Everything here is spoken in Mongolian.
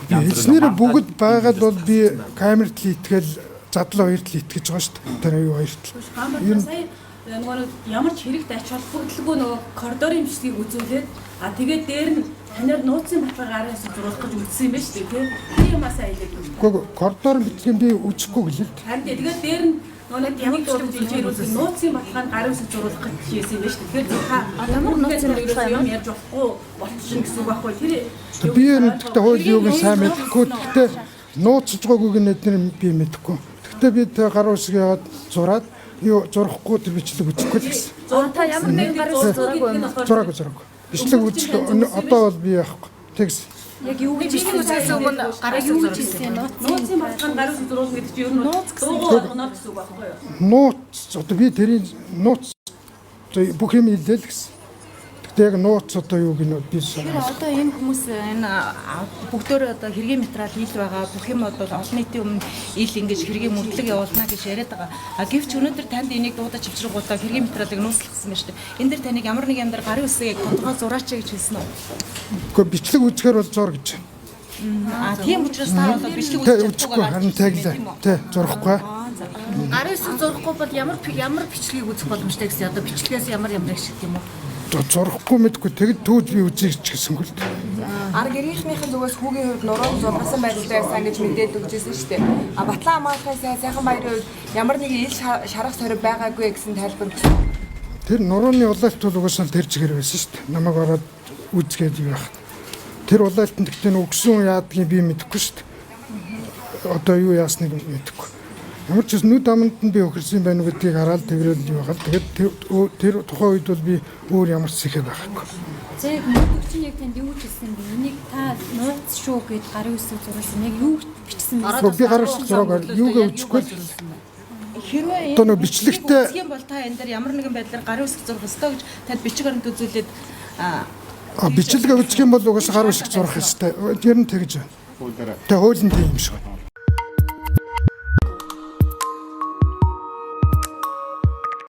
Хэлснээр бүгд байгаад бол би камерт л итгэл задлаа хоёрт л итгэж байгаа шүү дээ. Тэр юу хоёрт л. Ер нь нөгөө ямар ч хэрэгт ач холбогдолгүй нөгөө коридорын бичлэгийг үзүүлээд тэгээд дээр нь танаар нууцын батлага гарын хэсэг зурулах гэж үлдсэн юм байна шүү дээ тийм. Тэр юмасаа хэлээд байна. Гэхдээ коридорын бичлэгийг би үзэхгүй гэлээ. Харин тэгээд дээр нь нөгөө ямар ч зүйлээр нууцын батлагаанд гарын хэсэг зурулах гэж хийсэн юм байна шүү дээ. Тэгэхээр та ямар нууцын батлага юм ярьж болохгүй болчихно гэсэн үг байхгүй тэр. Би нэгтээ хууль юуг сайн мэдэхгүй. Гэхдээ нууцж байгаагүй гэнэдэр би мэдэхгүй. Гэхдээ би тэр гарын хэсэг яваад зураад юу зурахгүй тэр бичлэг үзэхгүй л гэсэн. Та ямар нэгэн гарын хэсэг зураагүй. Бичлэг үзэх одоо бол би яахгүй. Тэгс. Яг юу гэж бичлэг үзээс өмнө гарын хэсэг зурсан. Нууцын батлагаанд гарын хэсэг зурулна гэдэг чинь ер нь нууц гэсэн огноо гэсэн үг байхгүй юу? Нууц одоо би тэрийн нууц бүх юм хэлээ л гэсэн. Яг нууц одоо юу гинэ би санаа. Одоо энэ хүмүүс энэ бүгдөө одоо хэргийн материал ил байгаа бүх юм одоо олон нийтийн өмнө ил ингэж хэргийн мөрдлөг явуулна гэж яриад байгаа. Гэвч өнөөдөр танд энийг дуудаж авчиргуудаа хэргийн материалыг нууцлсан байна шүү дээ. Энэ дэр таныг ямар нэг юм дээр гарын үсгийг тодорхой зураач гэж хэлсэн үү? Гэхдээ бичлэг үзэхээр бол зур гэж. Тийм учраас та бол бичлэг үзэхгүй харин таглаа. Тэ зурахгүй. Гарын үсэг зурахгүй бол ямар бичлэгийг үзэх боломжтой гэсэн. Одоо бичлэгээс ямар шиг юм уу? Зурхгүй мэдгүй тэгэд түүж би үзэж гэсэн хөл. Арга гэрийнхнийхэн зүгээс хүүгийн хувьд нуруу зургасан байдалтай байсан гэж мэдээд өгчээсэн шүү дээ. Батлан хамгаалахын сайхан баярын хувьд ямар нэгэн ил шарах сорив байгаагүй гэсэн тайлбар өгсөн. Тэр нурууны улаалт бол угаасаа тэр чигээр байсан шүү дээ. Намайг ороод үзгээд юу яах. Тэр улаалтанд гэхдээ өгсөн яадгийг би мэдэхгүй шүү дээ. Одоо юу яасныг мэдэхгүй. Ямар ч нүд аманд нь би өхөрсөн байна уу гэдгийг хараад тэрэл юу гал. Тэгээд тэр тухайн үед бол би өөр ямар ч сэхэд байхгүй. За яг нөгөөч нь яг танд юу хэлсэн бэ? Энийг та нууц шүү гэд гарын үсэг зурсан. Яг юу бичсэн бэ? Би гарын үсэг зураг юугаа үзэхгүй л. Хэрвээ энэ бичлэгтэй юм бол та энэ дээр ямар нэгэн байдлаар гарын үсэг зурх ёстой гэж танд бичиг баримт үзүүлээд бичлэгээ үзэх юм бол угаасаа гарын үсэг зурх ёстой. Ер нь тэгж байна. Тэ хуулийн тийм юм шиг.